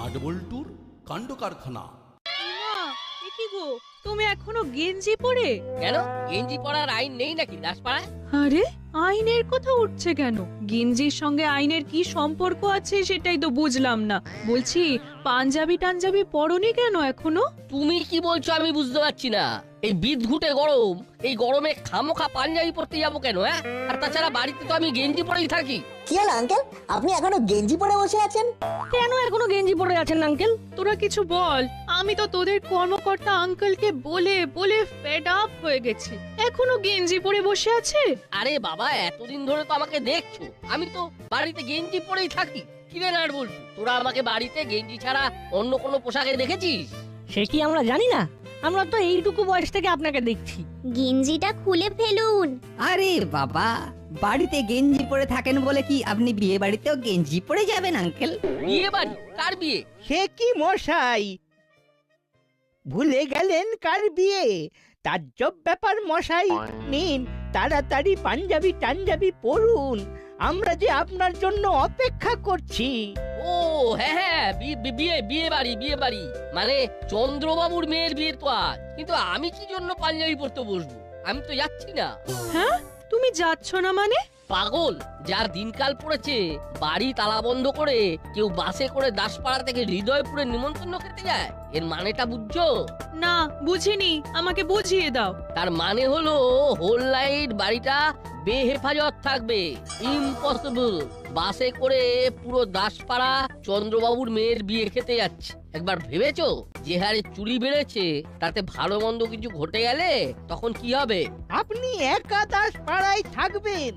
নাটবল্টুর কাণ্ড কারখানা। মা, এ কি গো, তুমি এখনো গেঞ্জি পরে? কেন গেঞ্জি পরার আইন নেই নাকি দাসপাড়ায়? আরে, আইনের কথা উঠছে কেন? গেঞ্জির সঙ্গে আইনের কি সম্পর্ক আছে সেটাই তো বুঝলাম না। বলছি, পাঞ্জাবি টাঞ্জাবি পরনি কেন এখনো? তুমি কি বলছো আমি বুঝতে পারছি না। এই বিদঘুটে গরম, এই গরমে খামোখা পাঞ্জাবি পরতে যাবো কেন? হ্যাঁ, আর তাছাড়া বাড়িতে তো আমি গেঞ্জি পরেই থাকি। কি হলো আঙ্কেল, আপনি এখনো গেঞ্জি পরে বসে আছেন? কেন এখনো গেঞ্জি পরে আছেন আঙ্কেল? তোরা কিছু বল, আমি তো তোদের কর্মকর্তা আঙ্কেলকে বলে বলে ফেড আপ হয়ে গেছি। এখনো গেঞ্জি পরে বসে আছে? আরে বাবা, এতদিন ধরে তো আমাকে দেখছো, আমি তো বাড়িতে গেঞ্জি পরেই থাকি। কিরে নাট বলছো, তোরা আমাকে বাড়িতে গেঞ্জি ছাড়া অন্য কোনো পোশাকে দেখেছিস? সে কি আমরা জানি না? আমরা তো এইটুকু বয়স থেকে আপনাকে দেখছি। গেঞ্জিটা খুলে ফেলুন। আরে বাবা, বাড়িতে গেঞ্জি পরে থাকেন বলে কি আপনি বিয়ে বাড়িতেও গেঞ্জি পরে যাবেন আঙ্কেল? বিয়ে বাড়ি? কার বিয়ে? সে কি মশাই, ভুলে গেলেন কার বিয়ে? তাজ্জব ব্যাপার মশাই। নিন, তাড়াতাড়ি পাঞ্জাবি টাঞ্জাবি পরুন, আমরা যে আপনার জন্য অপেক্ষা করছি। ও হ্যাঁ হ্যাঁ, বিয়ে বিয়ে বাড়ি মানে চন্দ্রবাবুর মেয়ের বিয়ে তো আজ। কিন্তু আমি কি জন্য পাঞ্জাবি পরতে বসবো? আমি তো যাচ্ছি না। হ্যাঁ, তুমি যাচ্ছ না মানে? পাগল, যার দিনকাল পড়েছে, বাড়ি তালা বন্ধ করে কেউ বাসে করে দাসপাড়া থেকে হৃদয়পুরে নিমন্ত্রণ খেতে যায়, এর মানেটা বুঝছো? না, বুঝিনি, আমাকে বুঝিয়ে দাও। তার মানে হলো হোল নাইট বাড়িটা বেহেফাজত থাকবে। ইম্পসিবল। বাসে করে পুরো দাসপাড়া চন্দ্রবাবুর মেয়ের বিয়ে খেতে যাচ্ছে। একবার ভেবেছো যে হারে চুরি বেড়েছে, তাতে ভালো মন্দ কিছু ঘটে গেলে তখন কি হবে? আপনি একা দাসপাড়ায় থাকবেন?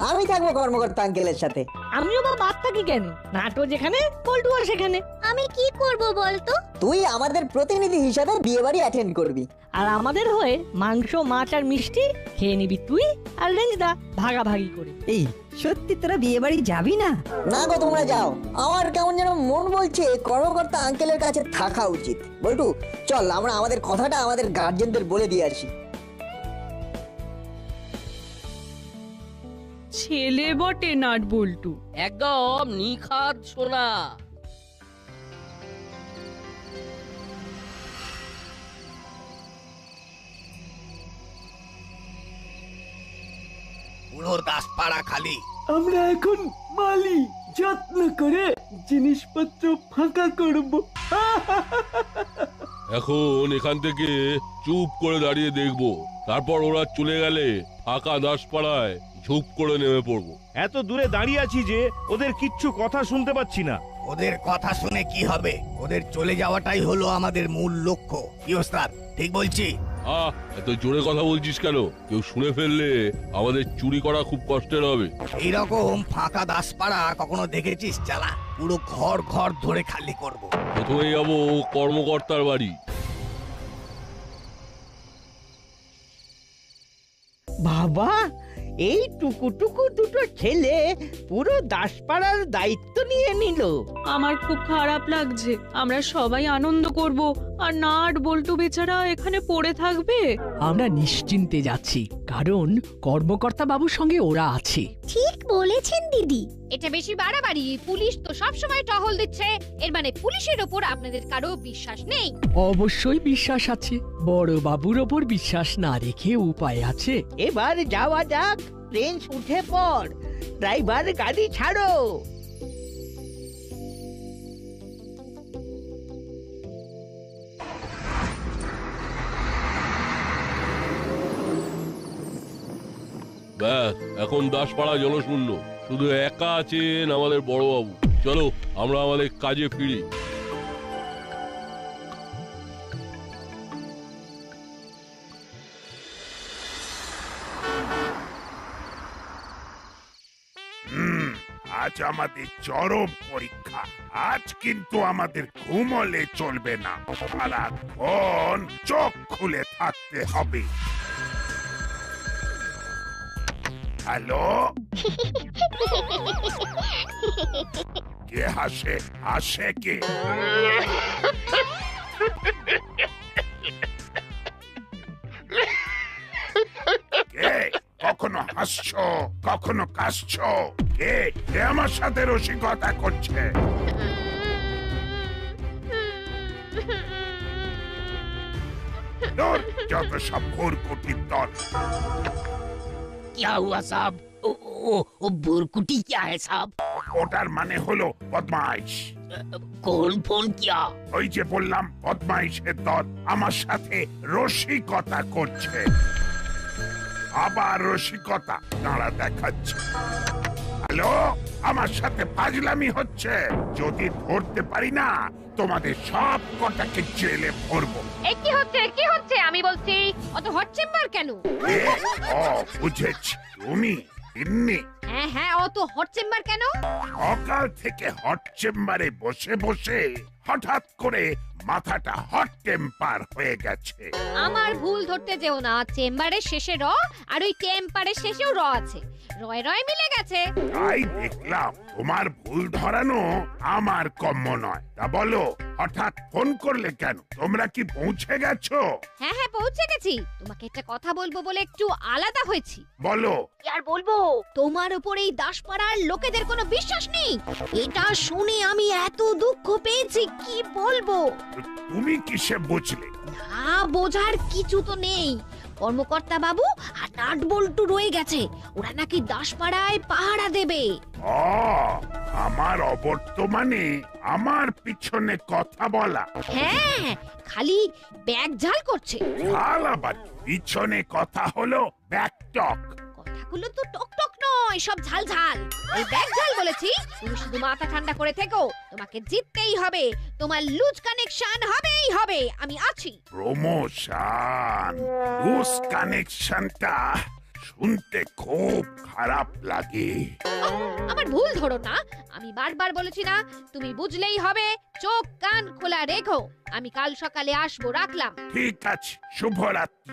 আমি থাকবো কর্মকর্তা আঙ্কেলের সাথে। আমিও বা বাদ থাকি কেন? নাটো যেখানে, পল্টু আর সেখানে। আমি কি করব বলতো? তুই আমাদের প্রতিনিধি হিসাবে বিয়ে বাড়ি অ্যাটেন্ড করবি। আর আমাদের হয়ে মাংস, মাছ আর মিষ্টি খেয়ে নিবি তুই আর রেঞ্জদা, ভাগাভাগি করে। এই সত্যি তোরা বিয়ে বাড়ি যাবি না? না গো, তোমরা যাও। আমার কেমন যেন মন বলছে কর্মকর্তা আঙ্কেলের কাছে থাকা উচিত। বল্টু, চল আমরা আমাদের কথাটা আমাদের গার্জেনদের বলে দিয়ে আসি। ছেলে বটে নাট বল্টু। একদম নিখাদ সোনা। পুরো দাসপাড়া খালি। আমরা এখন মালি যত্ন করে জিনিসপত্র ফাঁকা করব। এখন এখান থেকে চুপ করে দাঁড়িয়ে দেখবো, তারপর ওরা চলে গেলে ফাঁকা দাসপাড়ায় ঝুপ করে নেমে পড়বো। এত দূরে দাঁড়িয়ে আছি যে ওদের কিচ্ছু কথা শুনতে পাচ্ছি না। ওদের কথা শুনে কি হবে? ওদের চলে যাওয়াটাই হলো আমাদের মূল লক্ষ্য। কি ওস্তাদ, ঠিক বলছি? এত জোরে কথা বলছিস কেন? কেউ শুনে ফেললে আমাদের চুরি করা খুব কষ্টের হবে। এইরকম ফাঁকা দাসপাড়া কখনো দেখেছিস? চালা, পুরো ঘর ঘর ধরে খালি করব। প্রথমে যাবো কর্মকর্তার বাড়ি। বাবা, এই টুকু দুটো ছেলে পুরো দাসপাড়ার দায়িত্ব নিয়ে নিল। আমার খুব খারাপ লাগছে। আমরা সবাই আনন্দ করব, আর নাট বল্টু বেচারা এখানে পড়ে থাকবে। আমরা নিশ্চিন্তে যাচ্ছি, কারণ কর্মকর্তা বাবুর সঙ্গে ওরা আছে। ঠিক বলেছেন দিদি। এটা বেশি বাড়াবাড়ি। পুলিশ তো সব সময় টহল দিচ্ছে, এর মানে পুলিশের ওপর আপনাদের কারো বিশ্বাস নেই? অবশ্যই বিশ্বাস আছে, বড় বাবুর ওপর বিশ্বাস না রেখে উপায় আছে। এবার যাওয়া যাক, প্রিন্স উঠে পড়, ড্রাইভার গাড়ি ছাড়ো। ব্যাস, এখন দাসপাড়া জনশূন্য, শুধু একা আছেন আমাদের বড়বাবু। চলো আমরা আমাদের কাজে ফিরি। আজ আমাদের চরম পরীক্ষা। আজ কিন্তু আমাদের ঘুমলে চলবে না, সারাক্ষণ চোখ খুলে থাকতে হবে। হ্যালো, কে হাসে? হাসে কে? কে? কখনো হাসছো, কখনো কাশছো। কে কে আমার সাথে রসিকতা করছে? তোর যত সব ভোরকুটির দল। क्या हुआ साहब? ओ बुरकुटी क्या है साहब? ওটার মানে হলো বদমাইশ। कौन फोन किया? ওই যে বললাম বদমাইশের দল আমার সাথে রসিকতা করছে। আবার রসিকতা দাঁড়া দেখাচ্ছে। হ্যালো, আমার সাথে ফাজলামি হচ্ছে। যদি ধরতে পারি না তোমাদের সব কটাকে জেলে ভরবো। এ কি হচ্ছে আমি বলছি অত হট চেম্বার কেন? ও বুঝেছি, তুমি ইন্নি। হ্যাঁ অত হট চেম্বার কেন? সকাল থেকে হট চেম্বারে বসে বসে হঠাৎ করে মাথাটা হট টেম্পার হয়ে গেছে। আমার ভুল ধরতে যেও না, চেম্বারের শেষে র আর ওই টেম্পারের শেষেও র আছে, রয় রয় মিলে গেছে। তাই দেখলাম তোমার ভুল ধরানো আমার কম্য নয়। তা বলো হঠাৎ ফোন করলে কেন? তোমরা কি পৌঁছে গেছো? হ্যাঁ পৌঁছে গেছি। তোমাকে একটা কথা বলবো বলে একটু আলাদা হয়েছি। বলো। আর বলবো, তোমার উপর এই দাসপাড়ার লোকেদের কোনো বিশ্বাস নেই। এটা শুনে আমি এত দুঃখ পেয়েছি কি বলবো। তুমি কিসে বুঝলে? না বোঝার কিছু তো নেই। কর্মকর্তা বাবু আর নাট বল্টু রয়ে গেছে, ওরা নাকি দাসপাড়ায় পাহারা দেবে। আমার অবর্তমানে আমার পিছনে কথা বলা। হ্যাঁ খালি ব্যাগ ঝাল করছে। ঝাল আবার পিছনে কথা হলো ব্যাক টক। কথাগুলো তো টক টক নয়, সব ঝাল ঝাল। এই ব্যাগ ঝাল বলেছি। তুমি শুধু মাথা ঠান্ডা করে থেকো, তোমাকে জিততেই হবে, তোমার লুজ কানেকশন হবেই হবে, আমি আছি। প্রমোশন? লুজ কানেকশনটা শুনতে খুব খারাপ লাগে। আমার ভুল ধরো না, আমি বারবার বলেছি না তুমি বুঝলেই হবে। চোখ কান খোলা রেখো, আমি কাল সকালে আসবো। রাখলাম। ঠিক আছে, শুভরাত্রি।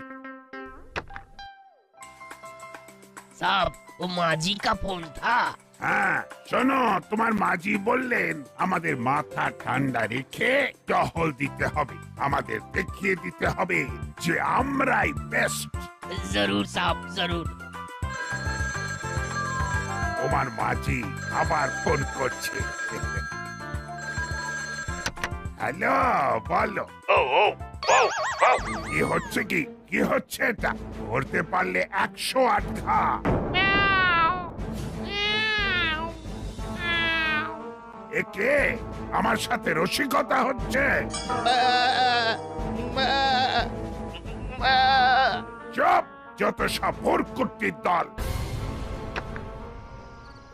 साहब वो माजी का फोन था। হ্যাঁ শোনো, তোমার মাঝি বললেন আমাদের মাথা ঠান্ডা রেখে টহল দিতে হবে, আমাদের দেখিয়ে দিতে হবে যে আমরাই বেস্ট। जरूर साहब जरूर। তোমার মাঝি আবার ফোন করছে। হ্যালো, বলো। কি হচ্ছে কি হচ্ছে? এটা ধরতে পারলে 108 খা। একে আমার সাথে রসিকতা হচ্ছে। চুপ, যত সব ভোরকুটির দল।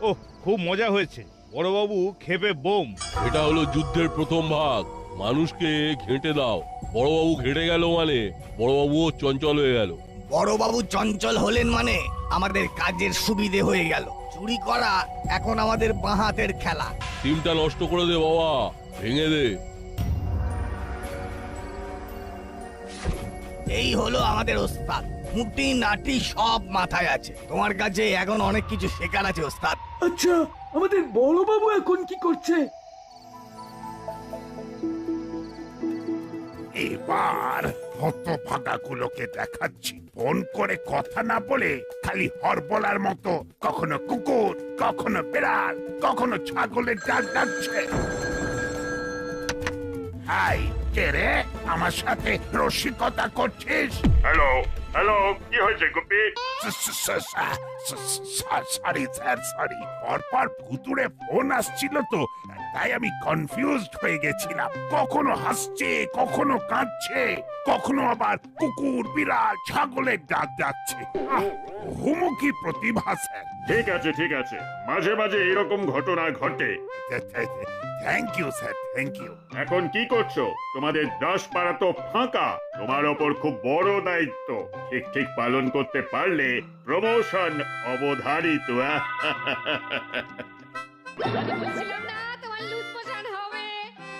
ওহ, খুব মজা হয়েছে। বড়বাবু খেপে বোম। এটা হলো যুদ্ধের প্রথম ভাগ। মানুষকে ঘেঁটে দাও। বড়বাবু ঘেঁটে গেল মানে বড়বাবুও চঞ্চল হয়ে গেল। বড়বাবু চঞ্চল হলেন মানে আমাদের কাজের সুবিধে হয়ে গেল। চুরি করা এখন আমাদের বাঁ হাতের খেলা। টিমটা নষ্ট করে দে বাবা, ভেঙে দে। এই হলো আমাদের ওস্তাদ। মুটি নাটি সব মাথায় আছে। তোমার কাছে এখন অনেক কিছু শেখার আছে ওস্তাদ। আচ্ছা, আমাদের বড়বাবু এখন কি করছে? এবার হতভাগাগুলোকে দেখাচ্ছি। ফোন করে কথা না বলে খালি হরবলার মতো কখনো কুকুর, কখনো বিড়াল, কখনো ছাগলের ডাক ডাকছে। হাই, কে রে? আমার সাথে রসিকতা করছিস? হ্যালো হ্যালো, কি হয়েছে গুপি? Sorry sir, sorry. পরপর ভুতুড়ে ফোন আসছিল তো, তাই আমি কনফিউজড হয়ে গেছিলাম। কখনো হাসছে, কখনো কাঁদছে, কখনো আবার কুকুর, বিড়াল, ছাগলের ডাক ডাকছে। হুমুকি প্রতিভা স্যার। ঠিক আছে, মাঝে মাঝে এরকম ঘটনা ঘটে। Thank you sir, thank you. এখন কি করছো? তোমাদের দাসপাড়া তো ফাঁকা। তোমার ওপর খুব বড় দায়িত্ব। ঠিক পালন করতে পারলে প্রমোশন অবধারিত। বলছিলাম না তোমার লুজ মোশন হবে,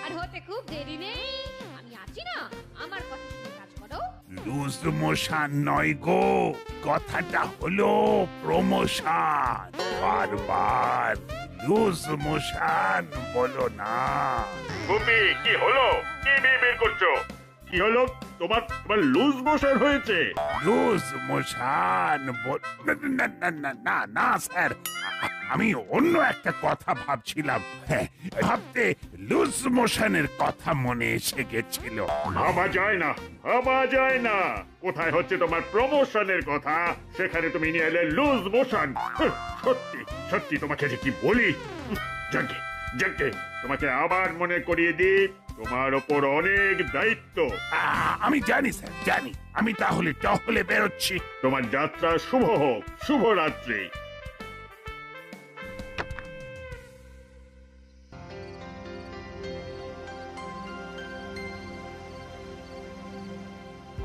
আর হতে খুব দেরি নেই। আমি আছি না, আমার কথা শুনে কাজ করো। লুজ মোশন নয় গো, কথাটা হলো প্রমোশন। বারবার লুজ মোশন বলো না। গুপি, কি হলো? কি বিড়বিড় করছো? কি হলো? তোমার লুজ মোশন হয়েছে? লুজ মোশন না স্যার, আমি অন্য একটা কথা ভাবছিলাম। হ্যাঁ, ভাবতে লুজ মোশনের কথা মনে এসে গেছিল। ভাবা যায় না, ভাবা যায় না। কোথায় হচ্ছে তোমার প্রমোশনের কথা, সেখানে তুমি নিয়ে এলে লুজ মোশন। সত্যি সত্যি তোমাকে যে কি বলি। যাকে যাকে তোমাকে আবার মনে করিয়ে দিই, তোমার ওপর অনেক দায়িত্ব। আমি জানি স্যার, জানি। আমি তাহলে টহলে বেরোচ্ছি। তোমার যাত্রা শুভ হোক। শুভরাত্রি।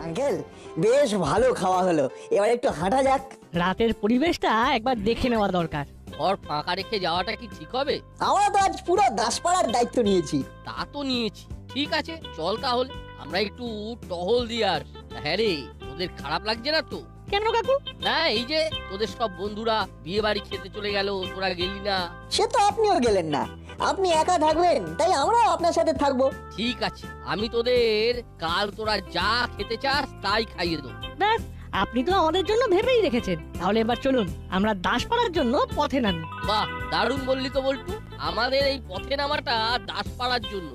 আঙ্কেল, বেশ ভালো খাওয়া হলো, এবার একটু হাঁটা যাক। রাতের পরিবেশটা একবার দেখে নেওয়া দরকার। ঘর ফাঁকা রেখে যাওয়াটা কি ঠিক হবে? আমরা তো আজ পুরো দাসপাড়ার দায়িত্ব নিয়েছি। তা তো নিয়েছি, ঠিক আছে, চল তাহলে আমরা একটু টহল দিয়ে আর। হ্যাঁ রে, তোদের খারাপ লাগছে না তো? কেন কাকু? না, এই যে তোদের সব বন্ধুরা বিয়ে বাড়ি খেতে চলে গেল, তোরা গেলি না। সে তো আপনিও গেলেন না, আপনি একা থাকবেন, তাই আমরাও আপনার সাথে থাকবো। ঠিক আছে, আমি তোদের কাল তোরা যা খেতে চাস তাই খাইয়ে দেবো। ব্যাস, আপনি তো আমাদের জন্য ভেবেই রেখেছেন। তাহলে এবার চলুন আমরা দাসপাড়ার জন্য পথে নামি। বাহ, দারুণ বললি তো বল্টু। আমাদের এই পথে নামাটা দাসপাড়ার জন্য।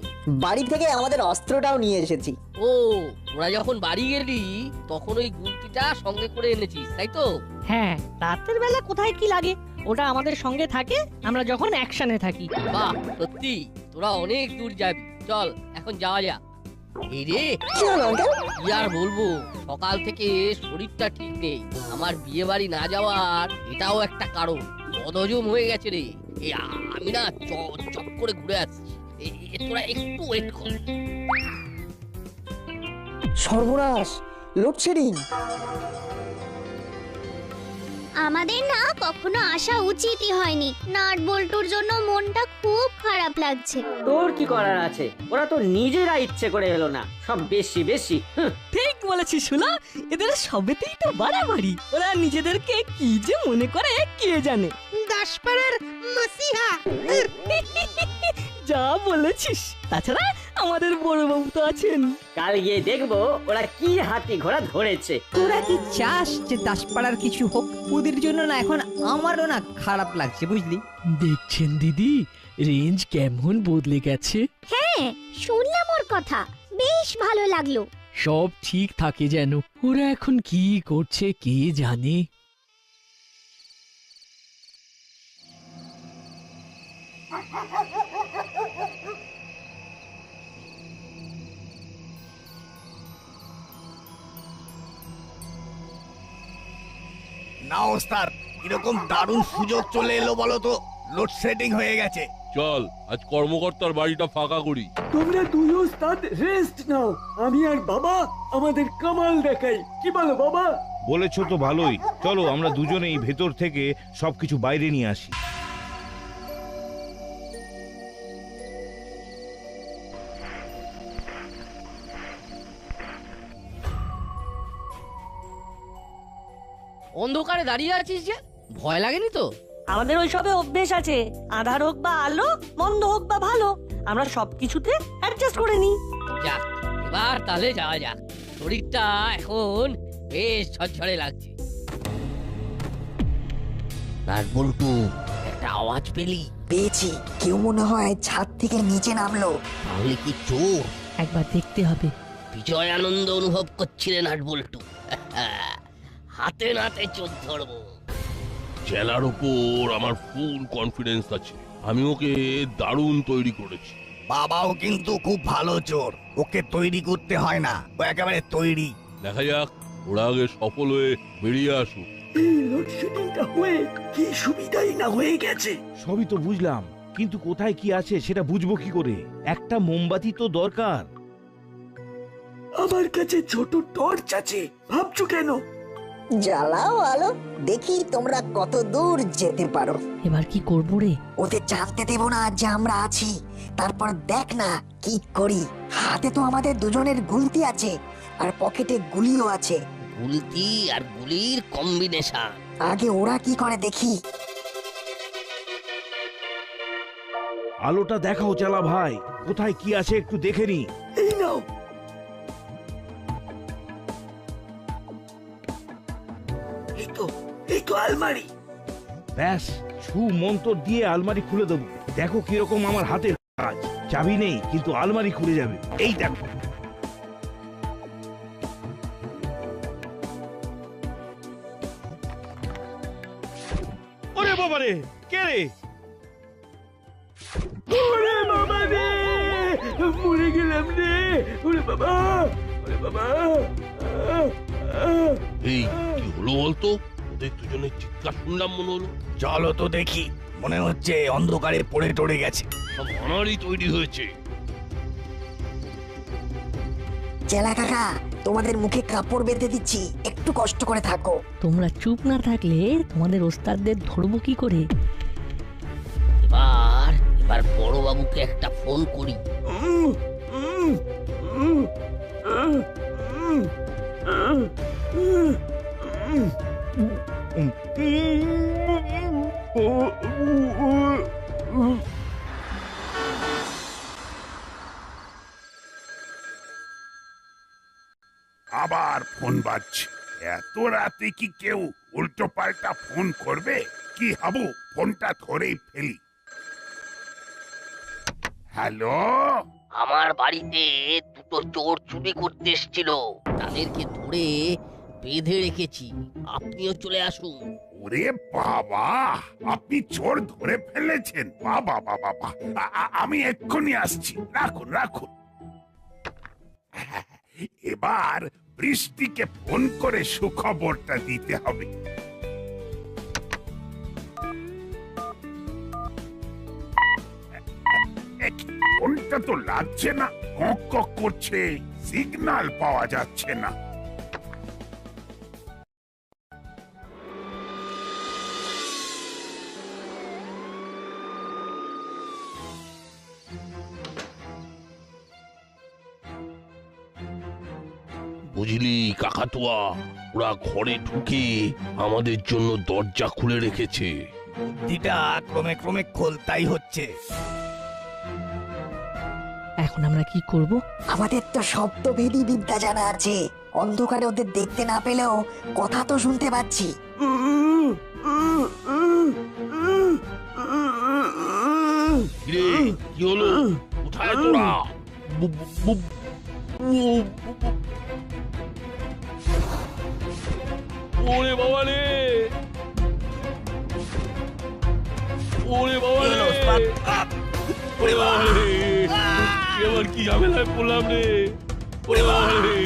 বাড়ি থেকে আমাদের অস্ত্রটাও নিয়ে এসেছি। ও, তোরা যখন বাড়ি গেলি তখন ওই গুলতিটা সঙ্গে করে এনেছিস, তাই তো? হ্যাঁ, রাতের বেলা কোথায় কি লাগে ওটা আমাদের সঙ্গে থাকে আমরা যখন অ্যাকশনে থাকি। বাহ, সত্যি তোরা অনেক দূর যাবি। চল এখন যাওয়া যাক। এই রে, কি হলো আঙ্কেল? কি আর বলবো, সকাল থেকে শরীরটা ঠিক নেই। আমার বিয়ে বাড়ি না যাওয়ার এটাও একটা কারণ। বদহজম হয়ে গেছে রে। আমি না চট করে ঘুরে আসছি। তোরা একটু ওয়েট কর। সর্বনাশ, লোডশেডিং। আমাদের না কখনো আসা উচিতই হয়নি। নাট বল্টুর জন্য মনটা খুব খারাপ লাগছে। তোর কি করার আছে? ওরা তো নিজেরা ইচ্ছে করে এলো না, সব বেশি বেশি। ঠিক বলেছিস শুলা, এদের সবেতেই তো বাড়াবাড়ি। ওরা নিজেদেরকে কি যে মনে করে কে জানে। দাসপাড়ার মাসিহা। যা বলেছিস। তাছাড়া আমাদের বড় বাবু তো আছেন। কাল গিয়ে দেখবো ওরা কি হাতি ঘোড়া ধরেছে। তোরা কি চাস যে দাসপাড়ার কিছু হোক? ওদের জন্য না এখন আমারও না খারাপ লাগছে, বুঝলি? দেখছেন দিদি, রেঞ্জ কেমন বদলে গেছে। হ্যাঁ, শুনলাম ওর কথা, বেশ ভালো লাগলো। সব ঠিক থাকে যেন। ওরা এখন কি করছে কে জানে। না ওস্তাদ, এরকম দারুণ সুযোগ চলে এলো বলো তো। লোডশেডিং হয়ে গেছে। চল আজ কর্মকর্তার বাড়িটা ফাঁকা করি। তোমরা দুই ওস্তাদ রেস্ট নাও, আমি আর বাবা আমাদের কামাল দেখাই। কি বলো বাবা? বলেছো তো ভালোই। চলো আমরা দুজনেই ভেতর থেকে সবকিছু বাইরে নিয়ে আসি। অন্ধকারে দাঁড়িয়ে আছিস যে, ভয় লাগেনি তো? আমাদের ওইসবে অভ্যেস আছে। আধার হোক বা আলো, মন্দ হোক বা ভালো, আমরা সবকিছুতে অ্যাডজাস্ট করে নিই। যাক, এবার তাহলে যাওয়া যাক। শরীরটা এখন বেশ ঝরঝরে লাগছে। আর বল্টু, একটা আওয়াজ পেলি? পেয়েছি, কেউ মনে হয় ছাদ থেকে নিচে নামলো। তাহলে কি চোর? একবার দেখতে হবে। বিজয় আনন্দ অনুভব করছিলে নাট বল্টু। হাতে নাতে চোর ধরবো। জেলার উপর আমার ফুল কনফিডেন্স আছে। আমি ওকে দারুণ তৈরি করেছি। বাবাও কিন্তু খুব ভালো চোর, ওকে তৈরি করতে হয় না, ও একেবারে তৈরি। দেখা যাক, ওরা আগে সফল হয়ে বেরিয়ে আসুক। এই লোডশেডিংটা হয়ে কি সুবিধাই না হয়ে গেছে। সবই তো বুঝলাম, কিন্তু কোথায় কি আছে সেটা বুঝবো কি করে? একটা মোমবাতি তো দরকার। আমার কাছে ছোট টর্চ আছে, ভাবছো কেন? জ্বালাও আলো, দেখি তোমরা কত দূর যেতে পারো। এবার কি করবো রে? ওদের জানতে দেব না যে আমরা আছি। তারপর দেখ না কি করি। হাতে তো আমাদের দুজনের গুলতি আছে, আর পকেটে গুলিও আছে। গুলতি আর গুলির কম্বিনেশন। আগে ওরা কি করে দেখি। আলোটা দেখাও চালা ভাই, কোথায় কি আছে একটু দেখে নি। এই নাও। এই তো আলমারি। ব্যাস, ছু মন্তর দিয়ে আলমারি খুলে দেবো। দেখো কিরকম আমার হাতের কাজ। চাবি নেই কিন্তু আলমারি খুলে যাবে, এই দেখো। ওরে বাবা রে, কে রে? ওরে বাবা রে, মরে গেলাম রে। ওরে বাবা, ওরে বাবা। এই কি হলো বলতো? ওদের দুজনের চিৎকার শুনলাম মনে হলো। চলো তো দেখি, মনে হচ্ছে অন্ধকারে পড়ে টড়ে গেছে। সব আমারই তৈরি হয়েছে। চেলা কাকা, তোমাদের মুখে কাপড় বেঁধে দিচ্ছি, একটু কষ্ট করে থাকো। তোমরা চুপ না থাকলে তোমাদের ওস্তাদদের ধরবো কি করে? এবার বড় বাবুকে একটা ফোন করি। আবার ফোন বাজছে। এত রাতে কি কেউ উল্টো পাল্টা ফোন করবে? কি হাবু, ফোনটা ধরেই ফেলি। হ্যালো, আমার বাড়িতে দুটো চোর চুরি করতে এসেছিল, তাদেরকে ধরে বেঁধে রেখেছি, আপনিও চলে আসুন। ওরে বাবা, আপনি চোর ধরে ফেলেছেন? বাবা বাবা বাবা, আমি এক্ষুনি আসছি, রাখুন রাখুন। এবার বৃষ্টিকে ফোন করে সুখবরটা দিতে হবে। ফোনটা তো লাগছে না, কক কক করছে, সিগন্যাল পাওয়া যাচ্ছে না। বুঝলি কাকাতুয়া, ওরা ঘরে ঢুকে আমাদের জন্য দরজা খুলে রেখেছে। বুদ্ধিটা ক্রমে ক্রমে খোলতাই হচ্ছে। এখন আমরা কি করব? আমাদের তো শব্দভেদী বিদ্যা জানা আছে, অন্ধকারে ওদের দেখতে না পেলেও কথা তো শুনতে পাচ্ছি। রে, কি হলো? কোথায় তোরা? ওরে বাবা রে, ওরে বাবা রে, ওরে বাবা রে, এবার কি ঝামেলায় পড়লাম রে। ওরে বাবা রে,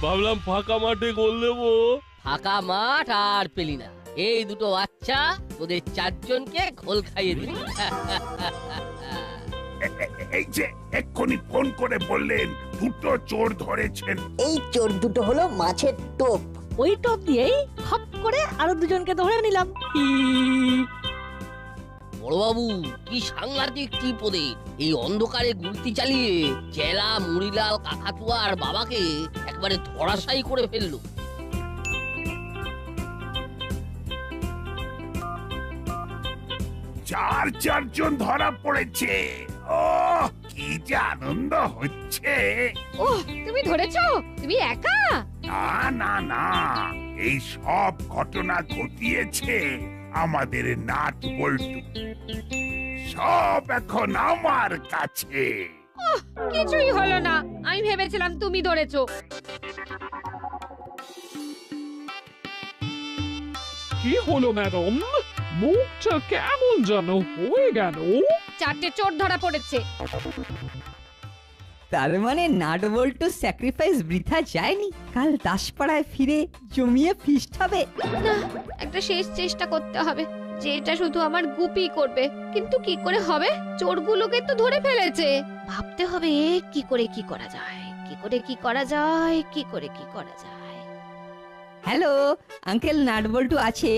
ভাবলাম ফাঁকা মাঠে গোল দেবো। ফাঁকা মাঠ আর পেলি না, এই দুটো বাচ্চা তোদের চারজনকে ঘোল খাইয়ে দিল। এই যে এক্ষুনি ফোন করে বললেন দুটো চোর ধরেছেন। এই চোর দুটো হলো মাছের টোপ। ওই টোপ দিয়েই হপ করে আরো দুজনকে ধরে নিলাম। বড়বাবু, কি সাংঘাতিক টিপ ওদের! এই অন্ধকারে গুলতি চালিয়ে চেলা, মুড়িলাল, কাকাতুয়া আর বাবাকে একবারে ধরাশায়ী করে ফেললো। চারজন ধরা পড়েছে। ও কি যে আনন্দ হচ্ছে! ওহ, তুমি ধরেছো? তুমি একা? না না না, এই সব ঘটনা ঘটিয়েছে আমাদের নাট বল্টু। সব এখন আমার কাছে। ওহ, কিছুই হলো না, আমি ভেবেছিলাম তুমি ধরেছো। কি হলো ম্যাডাম? মুখটা কেমন যেন হয়ে গেল। চারটে চোর ধরা পড়েছে। তার মানে নাট বল্টু স্যাক্রিফাইস বৃথা যায়নি। কাল দাসপাড়ায় ফিরে জমিয়ে ফিস্ট হবে। না, একটা শেষ চেষ্টা করতে হবে, যেটা শুধু আমার গুপি করবে। কিন্তু কি করে হবে? চোরগুলোকে তো ধরে ফেলেছে। ভাবতে হবে কি করে কি করা যায়, কি করে কি করা যায়, কি করে কি করা যায়। হ্যালো আঙ্কেল, নাট বল্টু আছে?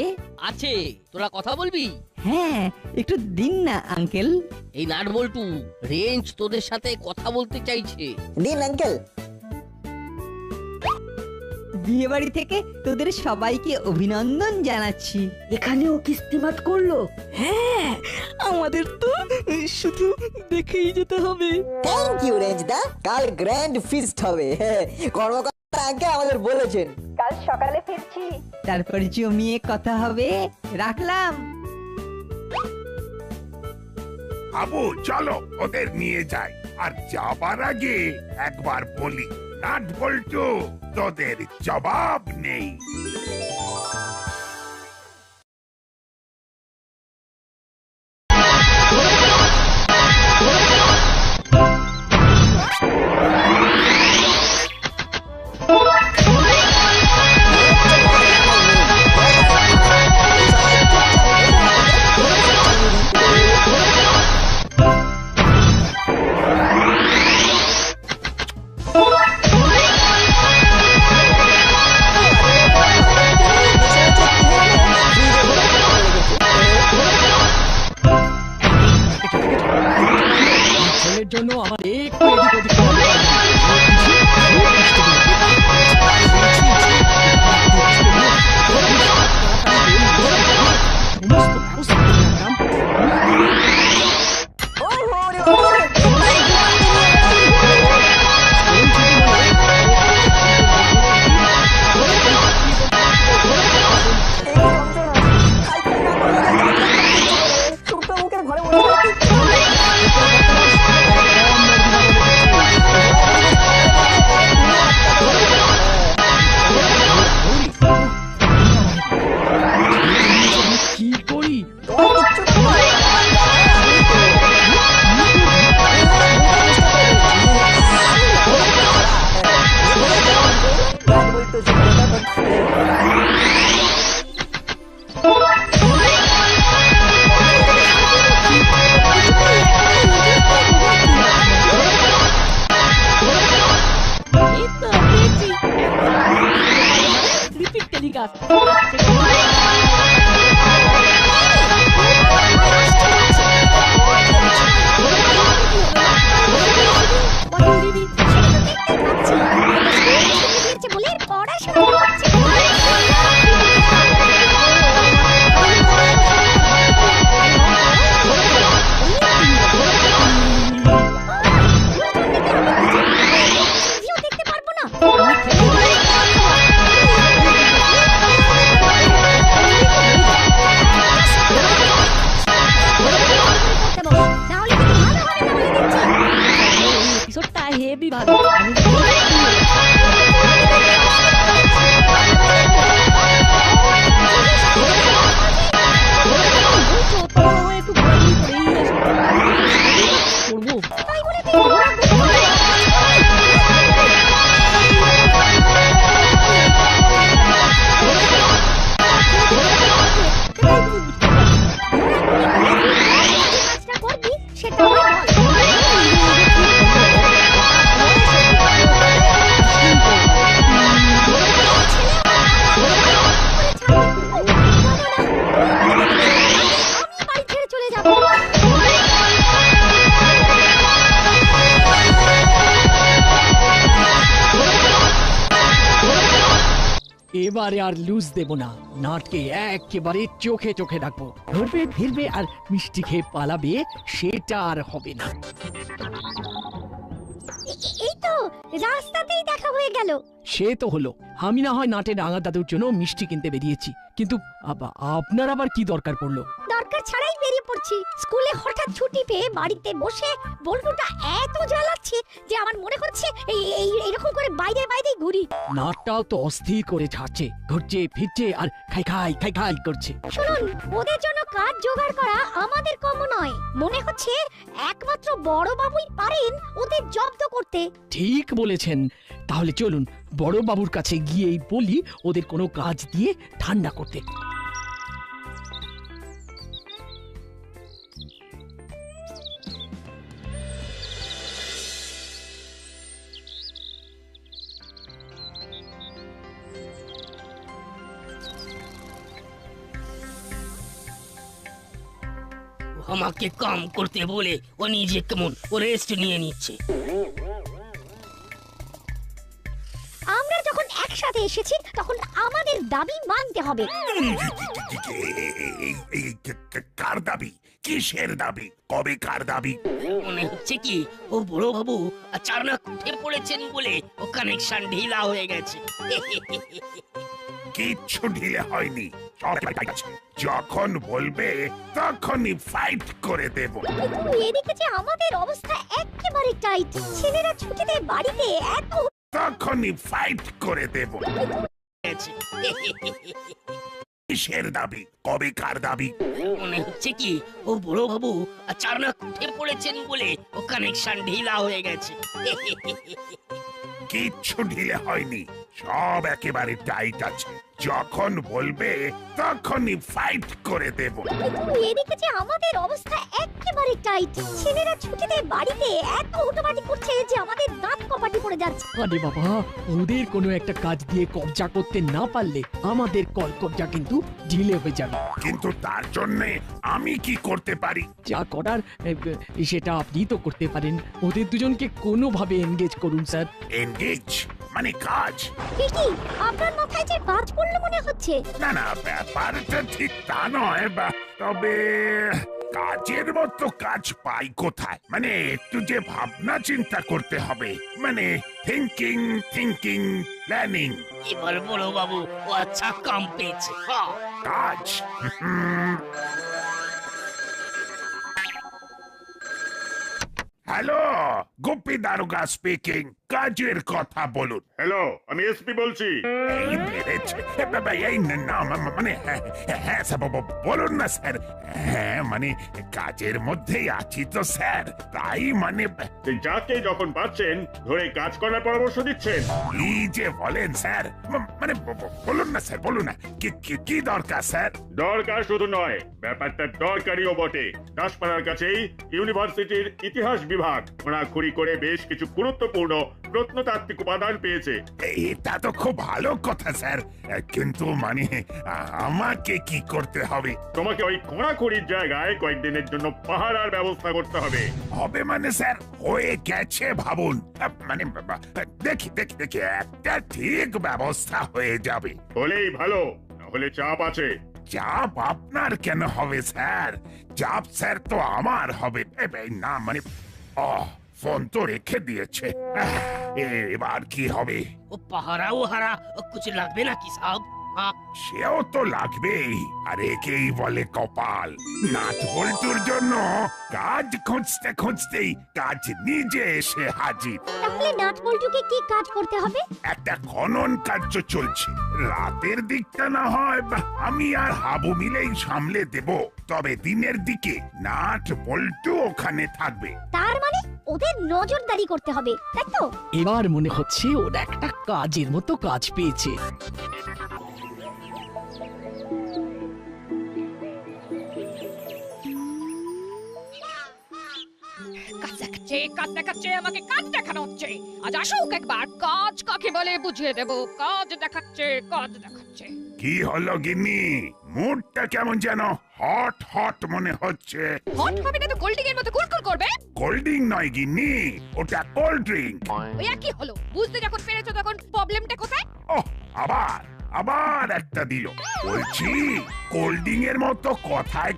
আছে, তোরা কথা বলবি? হ্যাঁ, একটু দিন না আঙ্কেল। এই নাট বল্টু রেঞ্জ তোদের সাথে কথা বলতে চাইছে। দিন আঙ্কেল। বিয়ে বাড়ি থেকে তোদের সবাইকে অভিনন্দন জানাচ্ছি। এখানেও কিস্তিমাত করলো? হ্যাঁ, আমাদের তো শুধু দেখেই যেতে হবে। থ্যাংক ইউ রেঞ্জদা, কাল গ্র্যান্ড ফিস্ট হবে। কর্মকর্তা আঙ্কেল আমাদের বলেছেন কাল সকালে ফিরছি, তারপর জমিয়ে কথা হবে। রাখলাম। বাবু চলো ওদের নিয়ে যাই। আর যাবার আগে একবার বলি, নাট বল্টু তোদের জবাব নেই। ছেলের জন্য আমার একটু এদিক ওদিক করা সমস্ত ব্যবস্থা করে রাখলাম। কি করি? এই তো পেয়েছি। Repeat telecast. বলে পড়াশোনা করছে। দেখতে পারবো না। তাহলে কিন্তু ভালো হবে না বলে দিচ্ছি। এপিসোডটা হেভি ভালো। একটু ঘোরাঘুরি করেই আসবো। করবো তাই বলে তুই ঘোরাঘুরি করে কাজটা করবি সেটা আমায় বল। আমি বাড়ি ছেড়ে চলে যাব। এবারে আর লুজ দেব না। নাটকে একেবারে চোখে চোখে রাখবো। ধরবে ফিরবে আর মিষ্টি খেয়ে পালাবে, সেটা আর হবে না। এই তো রাস্তাতেই দেখা হয়ে গেল। সে তো হলো, আমি না হয় নাটের রাঙা দাদুর জন্য মিষ্টি কিনতে বেরিয়েছি, কিন্তু আপনার আবার কি দরকার পড়লো? দরকার ছাড়াই বেরিয়ে পড়ছি। স্কুলে হঠাৎ ছুটি পেয়ে বাড়িতে বসে বল্টুটা এত জ্বালাচ্ছে যে আমার মনে হচ্ছে এইরকম করে বাইরে বাইরেই ঘুরি। নাটটাও তো অস্থির করে ছাড়ছে, ঘুরছে ফিরছে আর খাই খাই খাই খাই করছে। শুনুন, ওদের জন্য কাজ জোগাড় করা আমাদের কম নয়। মনে হচ্ছে একমাত্র বড় বাবুই পারেন ওদের জব্দ করতে। ঠিক বলেছেন। তাহলে চলুন বড় বাবুর কাছে গিয়েই বলি ওদের কোনো কাজ দিয়ে ঠান্ডা করতে। আমাকে কাম করতে বলে ও নিজে কেমন ও রেস্ট নিয়ে নিচ্ছে। আমরা যখন একসাথে এসেছি তখন আমাদের দাবি মানতে হবে। কার দাবি? কিসের দাবি? কবে কার দাবি? মনে হচ্ছে কি ও বড় বাবু আচানক উঠে পড়েছেন বলে ও কানেকশন ঢিলা হয়ে গেছে। কিচ্ছু ঢিলে হয়নি, সব ঠিক আছে। যখন বলবে তখনই ফাইট করে দেব। কিন্তু এদিকে যে আমাদের অবস্থা একেবারে টাইট, ছেলেরা ছুটিতে বাড়িতে এত। তখনই ফাইট করে দেব। কিসের দাবি? কবে কার দাবি? মনে হচ্ছে কি ও বড় বাবু আচানক উঠে পড়েছেন বলে ও কানেকশন ঢিলা হয়ে গেছে। কিচ্ছু ঢিলে হয়নি, সব একেবারে টাইট আছে। যখন বলবে তখনই ফাইট করে দেব। কিন্তু এদিকে যে আমাদের অবস্থা একেবারে টাইট, ছেলেরা ছুটিতে বাড়িতে এত হুটোপাটি করছে যে আমাদের দাঁত কপাটি পড়ে যাচ্ছে। আরে বাবা, ওদের কোনো একটা কাজ দিয়ে কবজা করতে না পারলে আমাদের কবজা কিন্তু ঢিলে হয়ে যাবে। কিন্তু তার জন্য আমি কি করতে পারি? যা করার সেটা আপনি তো করতে পারেন। ওদের দুজনকে কোনোভাবে এনগেজ করুন স্যার। এনগেজ মানে কাজ? কি আপনার মাথায় যে বাজ পড়লো মনে হচ্ছে? না না, ব্যাপারটা ঠিক তা নয়, তবে কাজের মতো কাজ পাই কোথায়? মানে একটু যে ভাবনা চিন্তা করতে হবে, মানে থিঙ্কিং প্ল্যানিং। এবার বড় বাবু ও আচ্ছা কাম পেয়েছে। কাজ? হ্যালো, গোপী দারোগা স্পিকিং। কাজের কথা বলুন। হ্যালো, আমি এসপি বলছি। এই বেড়েছে এই না, মানে হ্যাঁ স্যার, বলুন না স্যার। হ্যাঁ মানে কাজের মধ্যেই আছি তো স্যার, তাই মানে যাকে যখন পাচ্ছেন ধরে কাজ করার পরামর্শ দিচ্ছেন। কি যে বলেন স্যার, মানে বলুন না স্যার, বলুন না কি দরকার স্যার? দরকার শুধু নয়, ব্যাপারটা দরকারিও বটে। দাসপাড়ার কাছেই ইউনিভার্সিটির ইতিহাস বিভাগ খোঁড়াখুড়ি করে বেশ কিছু গুরুত্বপূর্ণ প্রত্নতাত্ত্বিক উপাদান পেয়েছে। এটা তো খুব ভালো কথা স্যার, কিন্তু মানে আমাকে কি করতে হবে? তোমাকে ওই খোঁড়াখুড়ির জায়গায় কয়েকদিনের জন্য পাহারার ব্যবস্থা করতে হবে। হবে মানে স্যার হয়ে গেছে ভাবুন, মানে দেখি একটা ঠিক ব্যবস্থা হয়ে যাবে। হলেই ভালো, হলে চাপ আছে। চাপ আপনার কেন হবে স্যার? চাপ স্যার তো আমার হবে। না মানে ফোন তো রেখে দিয়েছে, এবার কি হবে? ও পাহারাও হারা কিছু লাগবে নাকি সাহেব? সেও তো লাগবেই, আর একেই বলে কপাল। নাট বল্টুর জন্য কাজ খুঁজতে খুঁজতেই কাজ নিজে এসে হাজির। তাহলে নাট বল্টুকে কি কাজ করতে হবে? একটা খনন কার্য চলছে, রাতের দিকটা না হয় আমি আর হাবু মিলেই সামলে দেব, তবে দিনের দিকে নাট বল্টু ওখানে থাকবে। তার মানে ওদের নজরদারি করতে হবে, তাই তো? এবার মনে হচ্ছে ওরা একটা কাজের মতো কাজ পেয়েছে। কাজ দেখাচ্ছে, আমাকে কাজ দেখানো হচ্ছে। আজ আসুক একবার, কাজ কাকে বলে বুঝিয়ে দেব। কাজ দেখাচ্ছে। কি হলো গিন্নি, মুডটা কেমন যেন হট মনে হচ্ছে? হট হবে না তো কোল্ড এর মতো কুলকুল করবে? কোল্ড ড্রিঙ্ক নয় গিন্নি, ওটা কোল্ড ড্রিঙ্ক। ওই কি হলো? বুঝতে যখন পেরেছো তখন প্রবলেমটা কোথায়? ওহ, আবার একটা দিল। বলছি কোল্ড ড্রিঙ্ক এর মতো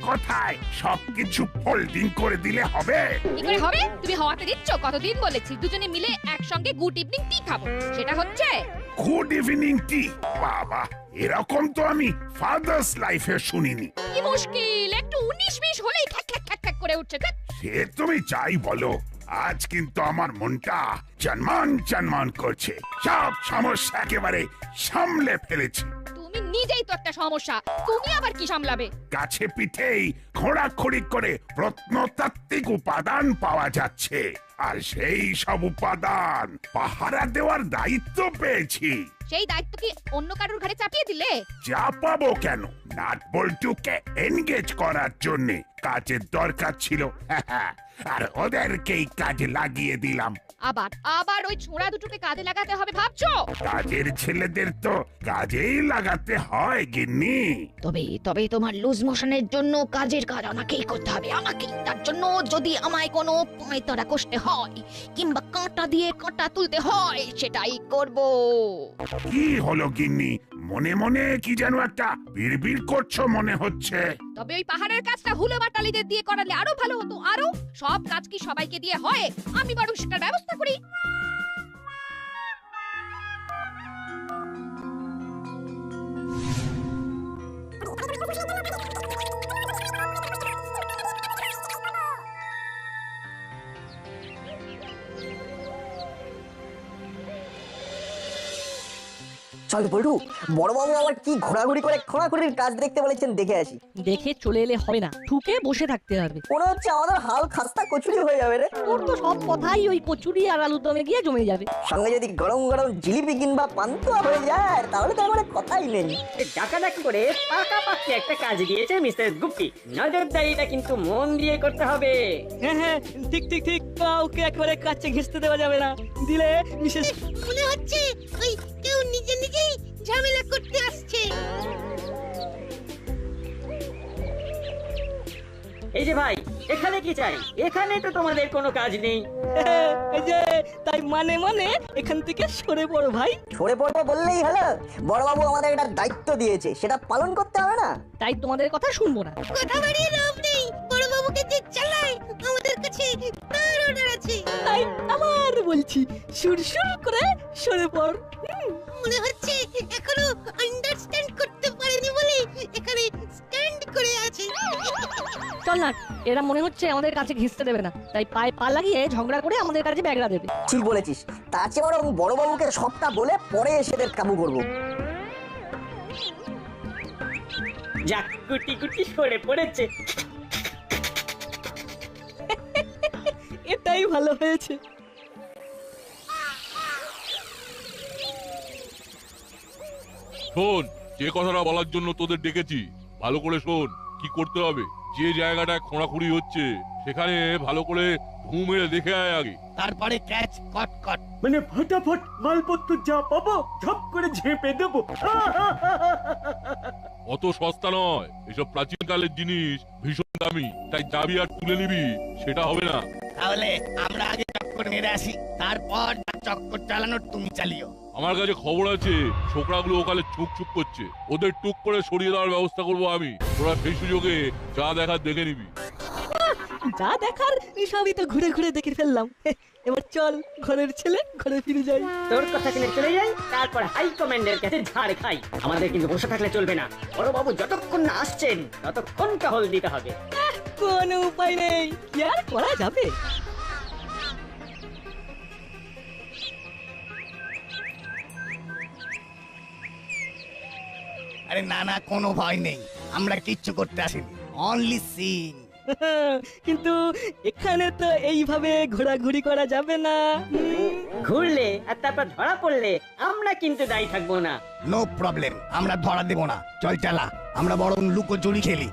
কথায় সবকিছু ফোল্ডিং করে দিলে হবে? কি করে হবে? তুমি হওয়াতে দিচ্ছ? কতদিন বলেছি দুজনে মিলে একসঙ্গে গুড ইভিনিং টি খাবো, সেটা হচ্ছে গুড ইভিনিং টি? বাবা, এরকম তো আমি ফাদার্স লাইফে শুনিনি। কি মুশকিল, একটু 19-20 হলেই খ্যাক করে উঠছে। সে তুমি চাই বলো, আজ কিন্তু আমার মনটা চনমান করছে। সব সমস্যা একেবারে সামলে ফেলেছি। তুমি নিজেই তো একটা সমস্যা, তুমি আবার কি সামলাবে? কাছে পিঠেই খোঁড়াখুড়ি করে প্রত্নতাত্ত্বিক উপাদান পাওয়া যাচ্ছে, আর সেই সব উপাদান পাহারা দেওয়ার দায়িত্ব পেয়েছি। সেই দায়িত্ব কি অন্য কারোর ঘাড়ে চাপিয়ে দিলে? চাপাবো কেন? নাট বল্টুকে এনগেজ করার জন্য কাজের দরকার ছিল। আর ওদেরকেই কাজে লাগিয়ে দিলাম। আবার আবার ওই ছোঁড়া দুটোকে কাজে লাগাতে হবে ভাবছো? কাজের ছেলেদের তো কাজেই লাগাতে হয় গিন্নি। তবে তবে তোমার লুজ মোশনের জন্য কাজের কাজ আমাকেই করতে হবে, আমাকেই। তার জন্য যদি আমায় কোনো পয়তারা কষতে হয় কিংবা কাঁটা দিয়ে কাঁটা তুলতে হয় সেটাই করব। কি হলো গিন্নি, মনে মনে কি যেন একটা বিড়বিড় করছো মনে হচ্ছে। তবে ওই পাহাড়ের কাজটা হুলো বাটালিদের দিয়ে করালে আরো ভালো হতো। আরো সব কাজ কি সবাইকে দিয়ে হয়? আমি বরং সেটার ব্যবস্থা করি। চল বলটু, বড়বাবু আবার কি ঘোরাঘুরি করে খোঁড়াখুড়ির কাজ দেখতে বলেছেন, দেখে আসি। দেখে চলে এলে হবে না, ঠুকে বসে থাকতে হবে। মনে হচ্ছে আমাদের হাল খাস্তা কচুরি হয়ে যাবে রে। তোর তো সব কথাই ওই কচুরি আর আলুর দমে গিয়ে জমে যাবে। সঙ্গে যদি গরম গরম জিলিপি কিংবা পান্তুয়া হয়ে যায় তাহলে তো আমার কথাই নেই। ডাকাডাকি করে পাকাপাকি একটা কাজ দিয়েছে মিস্টার গুপ্তি। নজরদারিটা কিন্তু মন দিয়ে করতে হবে। হ্যাঁ হ্যাঁ, ঠিক ঠিক ঠিক, কাউকে একবারে কাছে ঘেঁচতে দেওয়া যাবে না, দিলে বিশেষ মনে হচ্ছে ওই কেউ নিজে নিজেই ঝামেলা করতে আসছে। এই যে ভাই, এখানে কি চাই? এখানে তো তোমাদের কোনো কাজ নেই। এই যে তাই মানে মানে এখান থেকে সরে পড়ো ভাই। সরে পড়বো বললেই হলো? বড়বাবু আমাদের একটা দায়িত্ব দিয়েছে, সেটা পালন করতে হবে না? তাই তোমাদের কথা শুনবো না। কথা বাড়িয়ে লাভ নেই, বড় বাবুকে যে চালায় আমাদের কাছে তার অর্ডার আছে। তাই আবার বলছি, সুরসুর করে সরে পড়। মনে হচ্ছে এখনো আন্ডারস্ট্যান্ড করতে পারেনি বলে এখানে স্ট্যান্ড করে আছে। চল না, এরা মনে হচ্ছে আমাদের কাছে ঘেঁচতে দেবে না, তাই পায়ে পা লাগিয়ে ঝগড়া করে আমাদের কাছে ব্যাগরা দেবে। ঠিক বলেছিস, তার চেয়ে বরং বড়বাবুকে সবটা বলে পরে এসেদের কাবু করবো। যাক, গুটি গুটি সরে পড়েছে। এটাই ভালো হয়েছে। শোন, যে কথাটা বলার জন্য তোদের ডেকেছি ভালো করে শোন। কি করতে হবে, যে জায়গাটায় খোঁড়াখুড়ি হচ্ছে সেখানে ভালো করে ঢু মেরে দেখে আয় আগে। তারপরে ক্যাচ কট কট। মানে ফটাফট মালপত্র যা পাবো ঝপ করে ঝেঁপে দেবো। অত সস্তা নয়, এসব প্রাচীনকালের জিনিস ভীষণ দামি, তাই যাবি আর তুলে নিবি সেটা হবে না। তাহলে আমরা আগে চক্কর মেরে আসি, তারপর চক্কর চালানোর তুমি চালিও। আমার কাছে খবর আছে ছোকরাগুলো ওখানে চুপ চুপ করছে, ওদের টুক করে সরিয়ে দেওয়ার ব্যবস্থা করবো আমি। তোরা সেই সুযোগে যা দেখার দেখে নিবি। যা দেখার সবই তো ঘুরে ঘুরে দেখে ফেললাম, এবার চল ঘরের ছেলে ঘরে ফিরে যাই। তোর কথা কিনে চলে যাই, তারপর হাই কমান্ডের কাছে ঝাড় খাই। আমাদের কিন্তু বসে থাকলে চলবে না, বড়বাবু যতক্ষণ না আসছেন ততক্ষণ টহল দিতে হবে। কোনো উপায় নেই, কি আর করা যাবে। আরে না না, কোনো ভয় নেই, আমরা কিচ্ছু করতে আসিনি, অনলি সিন। কিন্তু এখানে তো এইভাবে ঘোরাঘুরি করা যাবে না। ঘুরলে আর তারপর ধরা পড়লে আমরা কিন্তু দায়ী থাকবো না। নো প্রবলেম, আমরা ধরা দেব না। চল চালা, আমরা বরং লুকোচুরি খেলি।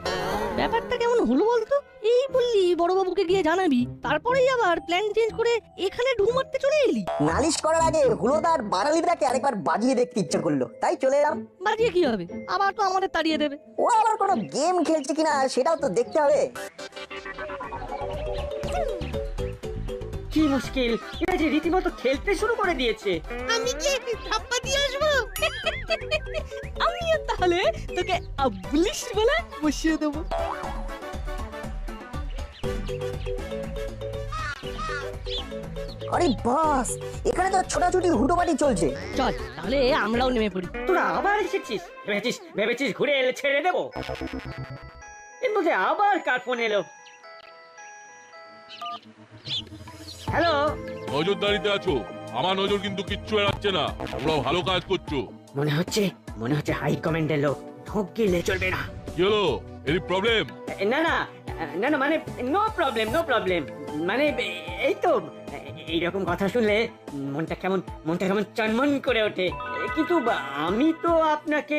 ব্যাপারটা কেমন হলো বলতো? এই বললি বড়বাবুকে গিয়ে জানাবি, তারপরেই আবার প্ল্যান চেঞ্জ করে এখানে ঢু মারতে চলে এলি। নালিশ করার আগে হুলোদার বাঙালিটাকে আরেকবার বাজিয়ে দেখতে ইচ্ছে করলো, তাই চলে এলাম। বাজিয়ে কি হবে, আবার তো আমাদের তাড়িয়ে দেবে। ও আবার কোনো গেম খেলছে কিনা সেটাও তো দেখতে হবে। কি মুশকিল, এরা যে রীতিমতো খেলতে শুরু করে দিয়েছে। আমি কি ধাপ্পা দিয়ে আসবো? আমিও তাহলে তোকে আবলিশ বলে বসিয়ে দেবো। আরে বাস, এখানে তো ছোটাছুটি হুটোপাটি চলছে। চল তাহলে আমরাও নেমে পড়ি। তোরা আবার এসেছিস? ভেবেছিস ঘুরে এলে ছেড়ে দেবো? এর মধ্যে আবার কার ফোন এলো? হ্যালো, নজরদারিতে আছো? আমার নজর কিন্তু কিচ্ছু এড়াচ্ছে না, তোমরা ভালো কাজ করছো। মনে হচ্ছে হাই কমান্ডের লোক, ঢোক গিলে চলবে না। কি হলো, এর প্রবলেম? না না না না, মানে নো প্রবলেম, মানে এই তো এইরকম কথা শুনলে মনটা কেমন চনমন করে ওঠে। কিন্তু আমি তো আপনাকে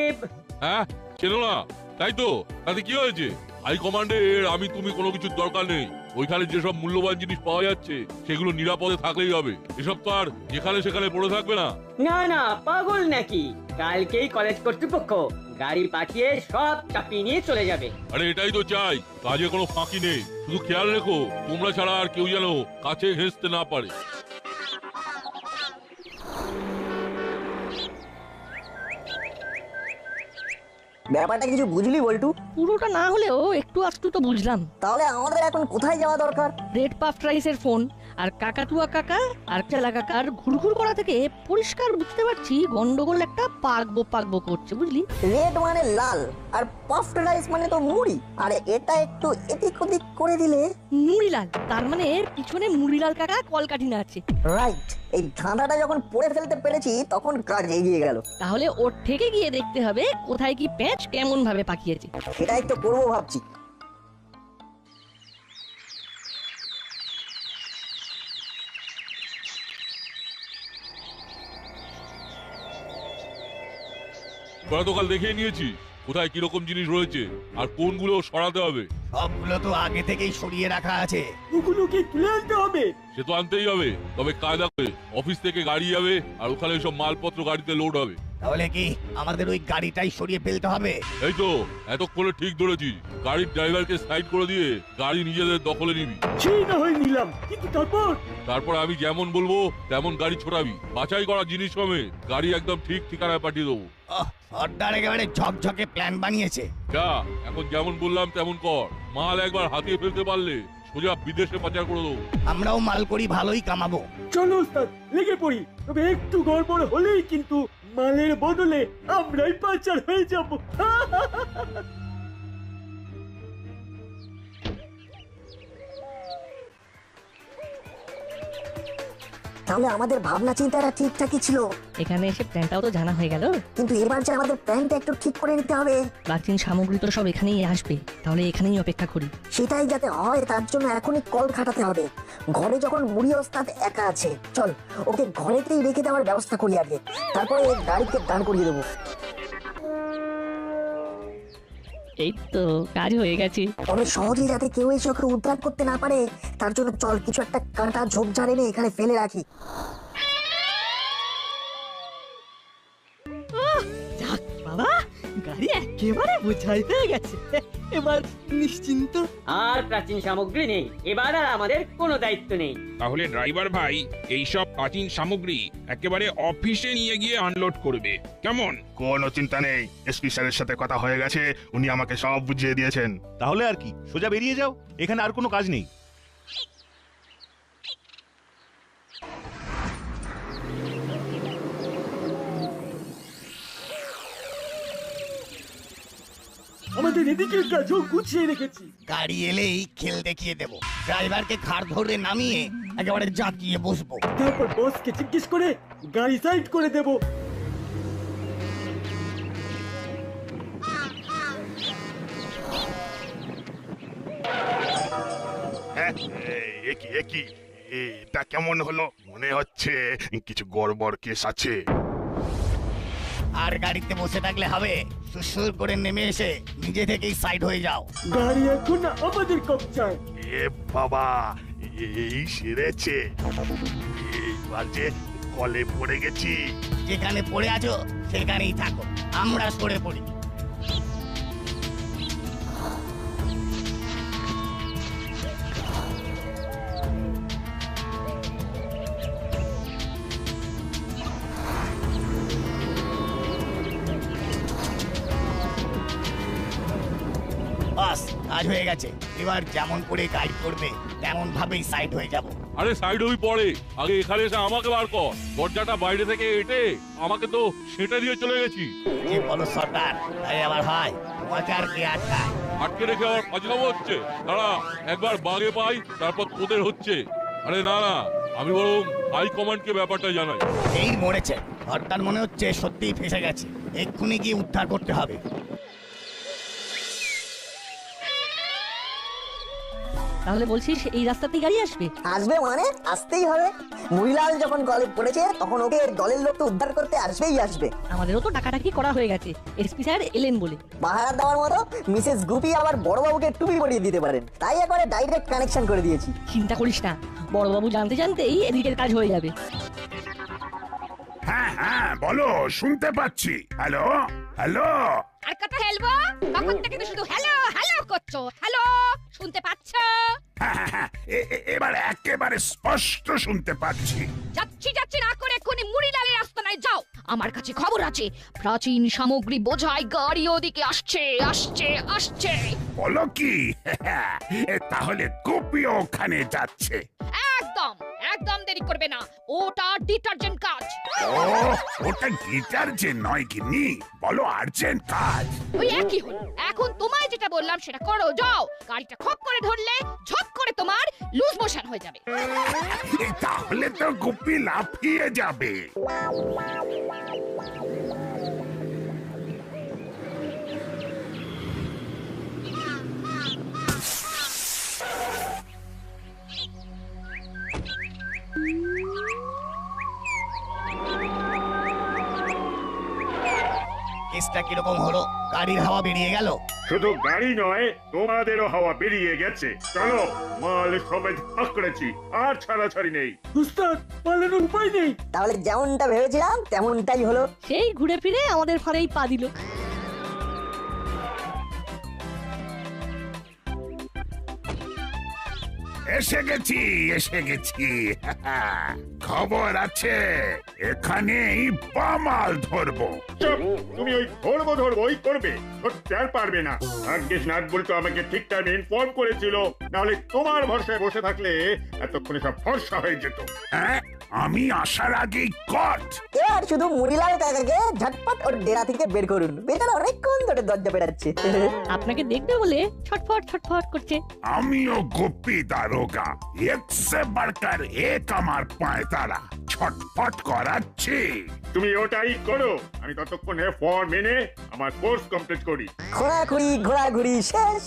হ্যাঁ চেনো না, তাই তো? তাতে কি হয়েছে? হাই কমান্ডের আমি তুমি কোনো কিছুর দরকার নেই। ওইখানে যেসব মূল্যবান জিনিস পাওয়া যাচ্ছে সেগুলো নিরাপদে থাকলেই হবে। এসব তো আর যেখানে সেখানে পড়ে থাকবে না। না না, পাগল নাকি? কালকেই কলেজ কর্তৃপক্ষ গাড়ি পাঠিয়ে সব চাপিয়ে নিয়ে চলে যাবে। আরে এটাই তো চাই, কাজে কোনো ফাঁকি নেই। শুধু খেয়াল রেখো তোমরা ছাড়া আর কেউ যেন কাছে ঘেঁষতে না পারে। ব্যাপারটা কিছু বুঝলি বল্টু? পুরোটা না হলেও একটু আধটু তো বুঝলাম। তাহলে আমাদের এখন কোথায় যাওয়া দরকার? রেড পাফ রাইসের ফোন আর কাকাতুয়া কাকা আর চেলা কাকার ঘুরঘুর করা থেকে পরিষ্কার বুঝতে পারছি গন্ডগোল একটা পাকবো করছে, বুঝলি? রেড মানে লাল আর পাফড রাইস মানে তো মুড়ি, আর এটা একটু এদিক ওদিক করে দিলে মুড়িলাল, তার মানে পিছনে মুড়িলাল কাকা কলকাঠিনা আছে। রাইট, এই ধাঁধাটা যখন পড়ে ফেলতে পেরেছি তখন কাজ এগিয়ে গেল। তাহলে ওর থেকে গিয়ে দেখতে হবে কোথায় কি প্যাঁচ কেমন ভাবে পাকিয়েছে। সেটাই তো করবো ভাবছি। তোরা তো কাল দেখে নিয়েছি কোথায় কিরকম জিনিস রয়েছে আর কোনগুলো সরাতে হবে। সবগুলো তো আগে থেকেই সরিয়ে রাখা আছে। ওগুলো কি তুলে আনতে হবে? সে তো আনতেই হবে, তবে কায়দা করে অফিস থেকে গাড়ি যাবে আর ওখানে সব মালপত্র গাড়িতে লোড হবে। তাহলে কি আমাদের ওই গাড়িটাই সরিয়ে ফেলতে হবে? এই তো এতক্ষণে ঠিক ধরেছিস। গাড়ির ড্রাইভারকে সাইড করে দিয়ে গাড়ি নিজেদের দখলে নিবি। সেই না হয় নিলাম, কিন্তু তারপর আমি যেমন বলবো তেমন গাড়ি ছোড়াবি। বাছাই করা জিনিস সমেত গাড়ি একদম ঠিক ঠিকানায় পাঠিয়ে দেবো। সর্দার একেবারে ঝকঝকে প্ল্যান বানিয়েছে। যা, এখন যেমন বললাম তেমন কর। মাল একবার হাতিয়ে ফেলতে পারলে সোজা বিদেশে পাচার করে দেবো। আমরাও মাল করি, ভালোই কামাবো। চলো ওস্তাদ, লেগে পড়ি। তবে একটু গড়বড় হলেই কিন্তু মালের বদলে আমরাই পাচার হয়ে যাব। তাহলে আমাদের ভাবনা চিন্তাটা ঠিকঠাকই ছিল। এখানে এসে প্ল্যানটাও তো জানা হয়ে গেল, কিন্তু এবার যে আমাদের প্ল্যানটা একটু ঠিক করে নিতে হবে। প্রাচীন সামগ্রী তো সব এখানেই আসবে, তাহলে এখানেই অপেক্ষা করি। সেটাই যাতে হয় তার জন্য এখনই কল খাটাতে হবে। ঘরে যখন মুড়ি ওস্তাদ একা আছে, চল ওকে ঘরেতেই রেখে দেওয়ার ব্যবস্থা করি আগে, তারপরে গাড়িতে দাঁড় করিয়ে দেবো। এই তো কাজ হয়ে গেছে। তবে সহজে যাতে কেউ এসে ওকে উদ্ধার করতে না পারে তার জন্য চল কিছু একটা কাঁটা ঝোপঝাড় এনে এখানে ফেলে রাখি। যাক বাবা, গাড়ি একেবারে বোঝাই হয়ে গেছে। এবার নিশ্চিন্ত। আর প্রাচীন সামগ্রী নেই, এবার আর আমাদের কোনো দায়িত্ব নেই। তাহলে ড্রাইভার ভাই এই সব প্রাচীন সামগ্রী একেবারে অফিসে নিয়ে গিয়ে আনলোড করবে, কেমন? কোনো চিন্তা নেই, এসপি স্যারের সাথে কথা হয়ে গেছে, উনি আমাকে সব বুঝিয়ে দিয়েছেন। তাহলে আর কি, সোজা বেরিয়ে যাও, এখানে আর কোনো কাজ নেই। আমাদের এদিকের কাজও গুছিয়ে রেখেছি। গাড়ি এলেই খেল দেখিয়ে দেব। ড্রাইভারকে ঘাড় ধরে নামিয়ে একেবারে জাঁকিয়ে বসবো। তারপর বসকে জিজ্ঞেস করে গাড়ি সাইড করে দেব। এটা কেমন হলো? মনে হচ্ছে কিছু গড়বড় কেস আছে। আর গাড়িতে বসে থাকলে হবে, সুসুর করে নেমে এসে নিজে থেকেই সাইড হয়ে যাও। গাড়ি এখন আমাদের কবজায়। এ বাবা, এই সেরেছে। এইবার যে কলে পড়ে গেছি। যেখানে পড়ে আছো সেখানেই থাকো, আমরা সরে পড়ি। বাস, কাজ হয়ে গেছে। এবার যেমন করে গাইড করবে তেমন ভাবেই সাইড হয়ে যাব। আরে সাইড হই পরে, আগে এখানে এসে আমাকে বার কর। দরজাটা বাইরে থেকে এটে আমাকে তো সেটা দিয়ে চলে গেছি। কি বলো সর্দার, তাই আবার হয়? তোমাকে আর কে আটকায়? আটকে রেখে আবার ফাজলামো হচ্ছে। দাঁড়া, একবার বাগে পাই তারপর তোদের হচ্ছে। আরে না না, আমি বরং হাই কমান্ডকে ব্যাপারটা জানাই। এই মরেছে সর্দার, মনে হচ্ছে সত্যিই ফেসে গেছে। এক্ষুনি গিয়ে উদ্ধার করতে হবে। তাহলে বলছিস এই রাস্তাতেই গাড়ি আসবে? আসবে মানে আসতেই হবে। মুড়িলাল যখন কলে পড়েছে তখন ওকে দলের লোক তো উদ্ধার করতে আসবেই আসবে। আমাদেরও তো ডাকাডাকি করা হয়ে গেছে, এসপি স্যার এলেন বলে। পাহারা দেওয়ার মতো মিসেস গুপি আবার বড়বাবুকে টুপি পরিয়ে দিতে পারেন, তাই একবারে ডাইরেক্ট কানেকশন করে দিয়েছি। চিন্তা করিস না, বড়বাবু জানতে জানতেই এদিকের কাজ হয়ে যাবে। হ্যাঁ হ্যাঁ বলো, শুনতে পাচ্ছি। Hello hello. আর কথা হেলবো, তখন থেকে তো শুধু হ্যালো হ্যালো করছো। হ্যালো, শুনতে পাচ্ছো? হ্যাঁ হ্যাঁ হ্যাঁ, এবার একেবারে স্পষ্ট শুনতে পাচ্ছি। যাচ্ছি না করে এক্ষুনি মুড়িলালের আস্তানায় যাও। আমার কাছে খবর আছে, প্রাচীন সামগ্রী বোঝাই গাড়ি ওদিকে আসছে। বলো কি? তাহলে গুপিও ওখানে যাচ্ছে? একদম দেরি করবে না, ওটা ডিটারজেন্ট কাজ। ও, ওটা ডিটারজেন্ট নয় গিন্নি, বলো আর্জেন্ট কাজ। ওই একই হলো। এখন তোমায় যেটা বললাম সেটা করো, যাও। গাড়িটা খপ করে ধরলে ঝপ করে তোমার লুজ মোশন হয়ে যাবে। তাহলে তো গুপি লাফিয়ে যাবে। কেসটা কিরকম হলো? গাড়ির হাওয়া বেরিয়ে গেল? শুধু গাড়ি নয়, তোমাদেরও হাওয়া বেরিয়ে গেছে। চলো, মাল সমেত পাকড়েছি, আর ছাড়াছাড়ি নেই। উস্তাদ, পালানোর উপায় নেই। তাহলে যেমনটা ভেবেছিলাম তেমনটাই হলো। সেই ঘুরে ফিরে আমাদের ফাঁড়েই পা দিল। এসে গেছি। খবর আছে, এখানেই বামাল ধরবো। চুপ, তুমি ওই ধরবোই করবে, ধরতে আর পারবে না। ভাগ্যিস নাটবুল তো আমাকে ঠিক টাইমে ইনফর্ম করেছিল, নাহলে তোমার ভরসায় বসে থাকলে এতক্ষণে সব ফর্সা হয়ে যেত। হ্যাঁ, আমি আসার আগেই কট। এবার শুধু মুড়িলাল কাকাকে ঝটপট ওর ডেরা থেকে বের করুন, বেচারা অনেকক্ষণ ধরে দরজা পেটাচ্ছে। আপনাকে দেখবে বলে ছটফট করছে। আমিও গুপি দারোগা, এক সে বাড়কার এক আমার পায়তারা, ছটফট করাচ্ছি। তুমি ওটাই করো, আমি ততক্ষণে ফর্ম এনে আমার কোর্স কমপ্লিট করি। ঘোরাঘুরি শেষ।